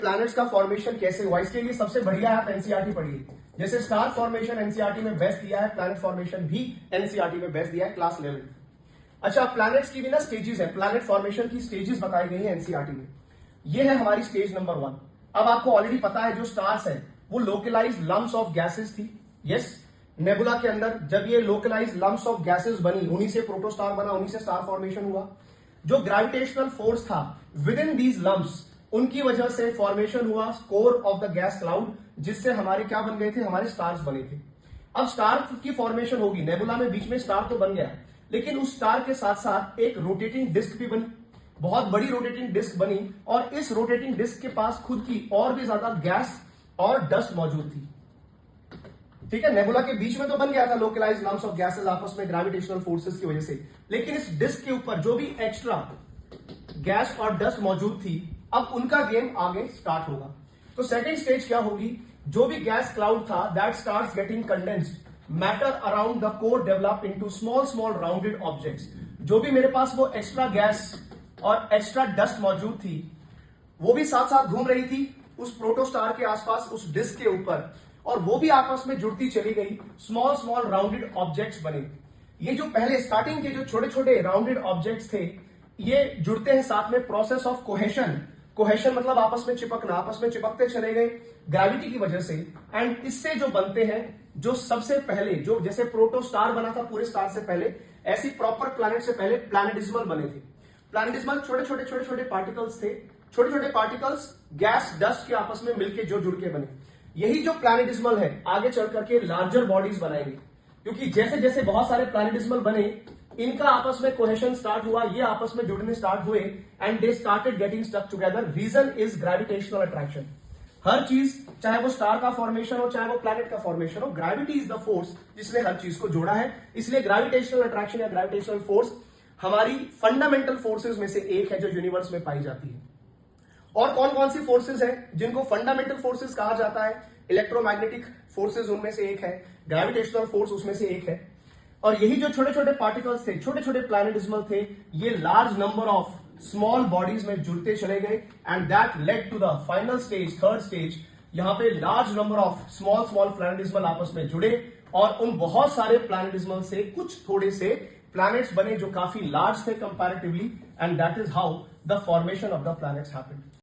Planets का formation कैसे हुआ, इसके लिए सबसे बढ़िया आप एनसीईआरटी पढ़िए। जैसे स्टार फॉर्मेशन एनसीईआरटी में बेस्ट दिया है, प्लैनेट फॉर्मेशन भी एनसीईआरटी में बेस्ट दिया है क्लास 11। अच्छा, प्लैनेट्स की भी ना स्टेजेस है, प्लैनेट फॉर्मेशन की स्टेजेस बताई गई है एनसीईआरटी में। ये है हमारी स्टेज नंबर 1। अब आपको ऑलरेडी पता है जो स्टार्स है वो लोकलाइज्ड लम्प्स ऑफ गैसेस थी। यस, नेबुला के अंदर जब ये लोकलाइज्ड लम्प्स ऑफ गैसेस बनी, उन्हीं से प्रोटोस्टार बना, उन्हीं से स्टार फॉर्मेशन हुआ। जो ग्रेविटेशनल फोर्स था विद इन दीज लम्प्स, उनकी वजह से फॉर्मेशन हुआ core of the gas cloud, जिससे हमारे क्या बन गए थे, हमारे स्टार्स बने थे। अब स्टार की फॉर्मेशन होगी, नेबुला में बीच में स्टार तो बन गया, लेकिन उस स्टार के साथ साथ एक रोटेटिंग डिस्क भी बनी, बहुत बड़ी रोटेटिंग डिस्क बनी, और इस रोटेटिंग डिस्क के पास खुद की और भी ज्यादा गैस और डस्ट मौजूद थी। ठीक है, नेबुला के बीच में तो बन गया था लोकलाइज्ड लम्प्स ऑफ गैसेस आपस में ग्रेविटेशनल फोर्सेस की वजह से, लेकिन इस डिस्क के ऊपर जो भी एक्स्ट्रा गैस और डस्ट मौजूद थी, अब उनका गेम आगे स्टार्ट होगा। तो सेकंड स्टेज क्या होगी, जो भी गैस क्लाउड था that starts getting condensed, matter around the core develop into small small rounded objects. जो भी मेरे पास वो एक्स्ट्रा गैस और एक्स्ट्रा डस्ट मौजूद थी, वो भी साथ साथ घूम रही थी उस प्रोटोस्टार के आसपास, उस डिस्क के ऊपर, और वो भी आपस में जुड़ती चली गई, स्मॉल स्मॉल राउंडेड ऑब्जेक्ट्स बने। ये जो पहले स्टार्टिंग के जो छोटे छोटे राउंडेड ऑब्जेक्ट्स थे, ये जुड़ते हैं साथ में प्रोसेस ऑफ कोहेशन। कोहेशन मतलब आपस में चिपकना, आपस में चिपकते चले गए ग्रेविटी की वजह से, एंड इससे जो बनते हैं, जो सबसे पहले जो जैसे प्रोटोस्टार बना था पूरे स्टार से पहले, ऐसी प्रॉपर प्लैनेट से पहले प्लैनेटिज्मल बने थे। प्लैनेटिज्मल छोटे छोटे पार्टिकल्स थे, छोटे छोटे पार्टिकल्स गैस डस्ट के आपस में मिलके जो जुड़ के बने। यही जो प्लैनेटिज्मल है आगे चल करके लार्जर बॉडीज बनाएंगे, क्योंकि जैसे जैसे बहुत सारे प्लैनेटिज्मल बने, इनका आपस में कोहेशन स्टार्ट हुआ, ये आपस में जुड़ने स्टार्ट हुए, and they started getting stuck together. Reason is gravitational attraction. हर चीज, चाहे वो स्टार का फॉर्मेशन हो, चाहे वो प्लैनेट का फॉर्मेशन हो, ग्रेविटी इज द फोर्स जिसने हर चीज को जोड़ा है। इसलिए ग्रेविटेशनल अट्रैक्शन या ग्रेविटेशनल फोर्स हमारी फंडामेंटल फोर्सेज में से एक है जो यूनिवर्स में पाई जाती है। और कौन कौन सी फोर्सेज हैं जिनको फंडामेंटल फोर्सेज कहा जाता है? इलेक्ट्रोमैग्नेटिक फोर्सेज उनमें से एक है, ग्रेविटेशनल फोर्स उसमें से एक है, और यही जो छोटे छोटे पार्टिकल्स थे, छोटे छोटे प्लैनेटिज्मल थे, ये large number of small bodies में जुड़ते चले गए, and that led to the final stage, third stage. यहां पे large number of small small planetesimal आपस में जुड़े, और उन बहुत सारे प्लैनेटिज्मल से कुछ थोड़े से प्लैनेट्स बने जो काफी लार्ज थे comparatively, and that is how the formation of the planets happened.